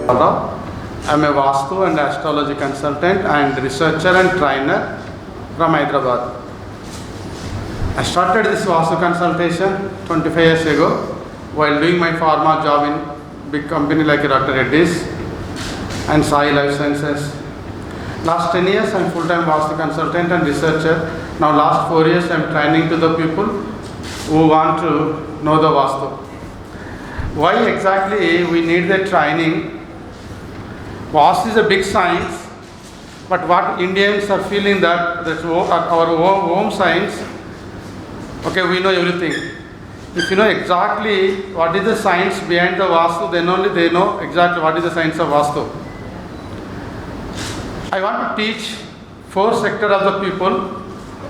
I am a Vaastu and astrology consultant and researcher and trainer from Hyderabad. I started this Vaastu consultation 25 years ago while doing my pharma job in big company like Dr. Reddy's and Sai Life Sciences. Last 10 years I am full-time Vaastu consultant and researcher. Now last 4 years I am training to the people who want to know the Vaastu. Why exactly we need the training? Vaastu is a big science, but what Indians are feeling that our home science, okay, we know everything. If you know exactly what is the science behind the Vaastu, then only they know exactly what is the science of Vaastu. I want to teach 4 sectors of the people.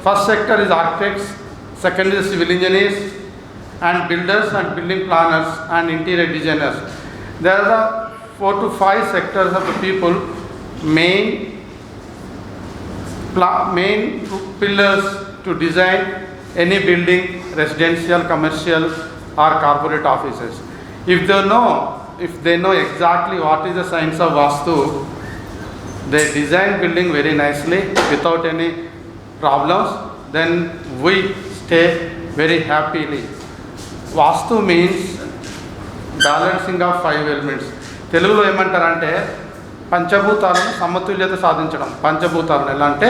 First sector is architects, second is civil engineers and builders and building planners and interior designers. There are the 4 to 5 sectors of the people, main pillars to design any building, residential, commercial or corporate offices. If they know exactly what is the science of Vaastu, they design building very nicely without any problems, then we stay very happily. Vaastu means balancing of 5 elements. తెలుగులో ఏమంటారంటే పంచభూతాలను సమతుల్యత సాధించడం. పంచభూతాలను ఎలా అంటే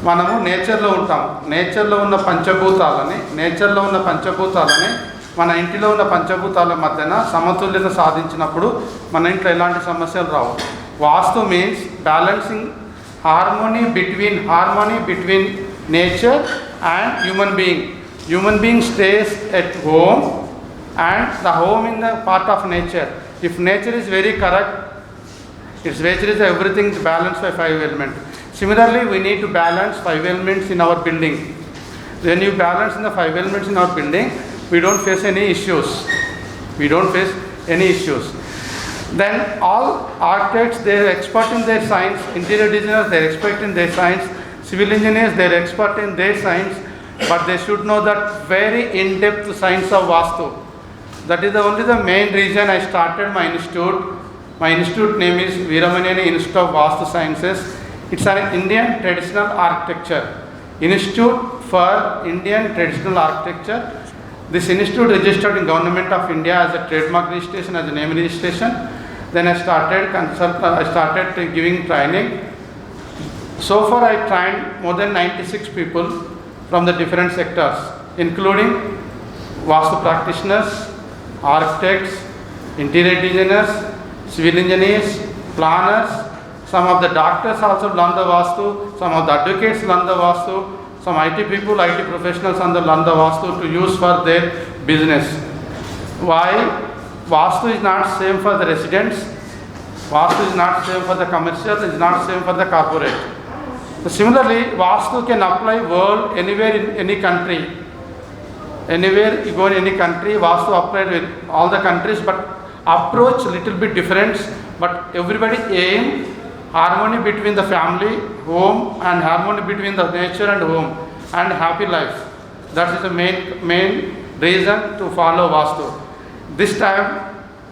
మనము నేచర్లో ఉంటాం. నేచర్లో ఉన్న పంచభూతాలని మన ఇంటిలో ఉన్న పంచభూతాల మధ్యన సమతుల్యత సాధించినప్పుడు మన ఇంట్లో ఎలాంటి సమస్యలు రావు. Vastu means balancing harmony between nature and human being. Human being stays at home and the home in the part of nature. If nature is very correct, everything is balanced by 5 elements. Similarly, we need to balance 5 elements in our building. When you balance in the 5 elements in our building, we don't face any issues. Then all architects, they are expert in their science. Interior designers, they are expert in their science. Civil engineers, they are expert in their science. But they should know that very in-depth science of Vaastu. That is only the main reason I started my institute. My institute name is Veeramaneni Institute of Vaastu Sciences. It's an Indian traditional architecture. Institute for Indian traditional architecture. This institute registered in Government of India as a trademark registration, as a name registration. Then I started giving training. So far I trained more than 96 people from the different sectors, including Vaastu practitioners, architects, interior designers, civil engineers, planners. Some of the doctors also learn the Vaastu, some of the advocates learn the Vaastu, some IT people, IT professionals learn the Vaastu to use for their business. Why? Vaastu is not same for the residents, Vaastu is not same for the commercial, it is not same for the corporate. So similarly, Vaastu can apply world anywhere in any country. Anywhere you go in any country, Vaastu applied with all the countries, but approach little bit different. But everybody aim harmony between the family, home, and harmony between the nature and home, and happy life. That is the main reason to follow Vaastu. This time,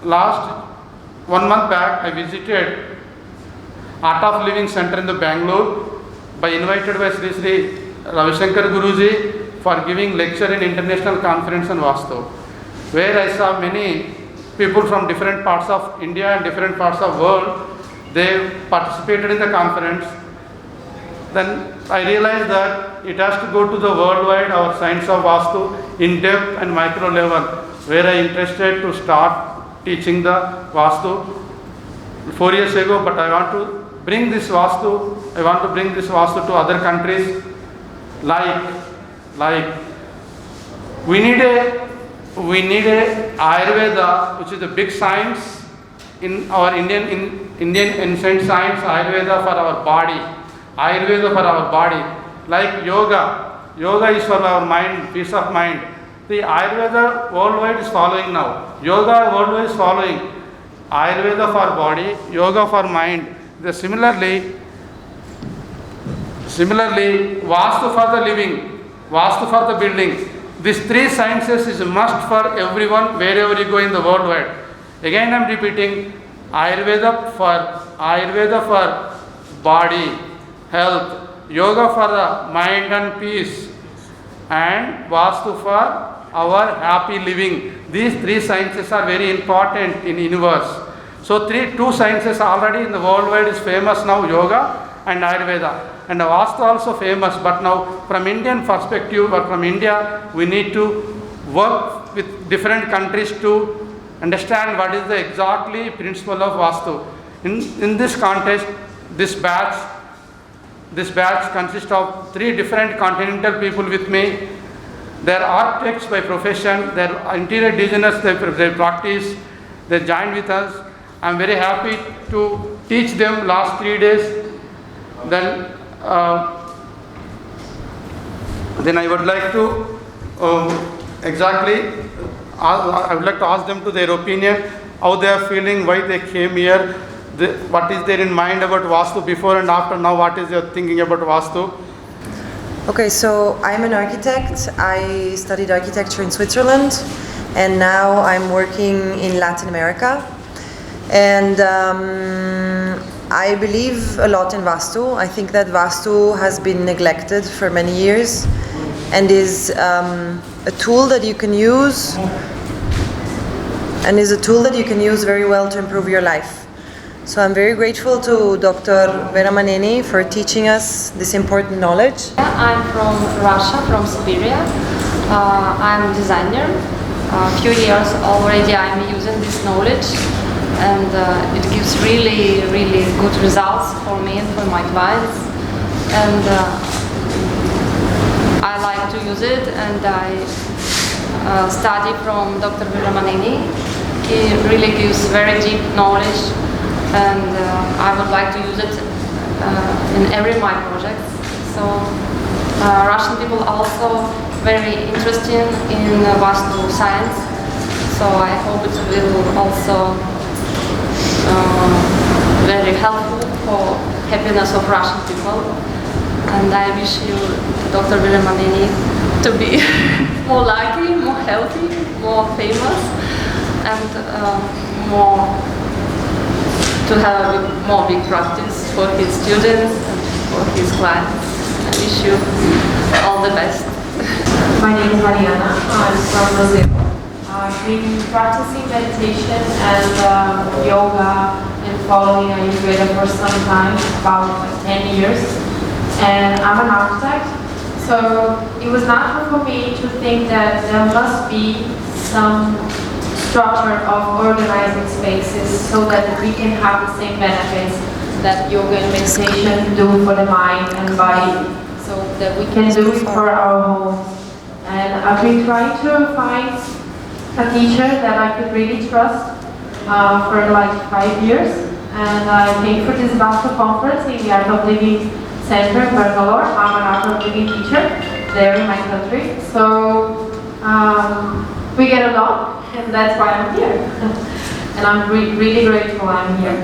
last 1 month back, I visited Art of Living Center in the Bangalore, invited by Sri Ravi Shankar Guruji for giving lecture in international conference on Vaastu, where I saw many people from different parts of India and different parts of world. They participated in the conference. Then I realized that it has to go to the worldwide, our science of Vaastu, in depth and micro level, where I interested to start teaching the Vaastu 4 years ago, but I want to bring this Vaastu to other countries. Like we need a Ayurveda, which is a big science in our Indian ancient science. Ayurveda for our body. Like yoga is for our mind, peace of mind. The Ayurveda worldwide is following now. Yoga worldwide is following. Ayurveda for body, yoga for mind. Similarly, Vaastu for the living, Vaastu for the building. These 3 sciences is a must for everyone wherever you go in the worldwide. Again I am repeating, Ayurveda for body, health, yoga for the mind and peace, and Vastu for our happy living. These three sciences are very important in universe. So two sciences already in the worldwide is famous now, yoga and Ayurveda. And Vastu also famous, but now from Indian perspective or from India, we need to work with different countries to understand what is the exactly principle of Vastu. In this contest, this batch consists of 3 different continental people with me. They are architects by profession, they are interior designers, they practice, they joined with us. I am very happy to teach them last 3 days. Then I would like to I would like to ask them to their opinion, how they are feeling, why they came here, what is there in mind about Vastu before and after, now what is your thinking about Vastu? Okay, so I'm an architect. I studied architecture in Switzerland, and now I'm working in Latin America. And I believe a lot in Vastu. I think that Vastu has been neglected for many years and is a tool that you can use very well to improve your life. So I'm very grateful to Dr. Veeramaneni for teaching us this important knowledge. I'm from Russia, from Siberia. I'm a designer. A few years already I'm using this knowledge, and it gives really good results for me and for my clients. And I like to use it, and I study from Dr. Veeramaneni. He really gives very deep knowledge, and I would like to use it in every my projects. So Russian people also very interested in Vastu science. So I hope it will also very helpful for happiness of Russian people. And I wish you, Dr. Veeramaneni, to be more lucky, more healthy, more famous, and to have more big practice for his students and for his clients. I wish you all the best. My name is Mariana. I'm from Brazil. I've been practicing meditation and yoga and following Ayurveda for some time, about 10 years. And I'm an architect, so it was natural for me to think that there must be some structure of organizing spaces so that we can have the same benefits that yoga and meditation do for the mind and body, so that we can do it for our homes. And I've been trying to find a teacher that I could really trust for like 5 years. And I came for this Vaastu conference in the Art of Living Center in Bangalore. I'm an Art of Living teacher there in my country. So we get along, and that's why I'm here. And I'm really grateful I'm here.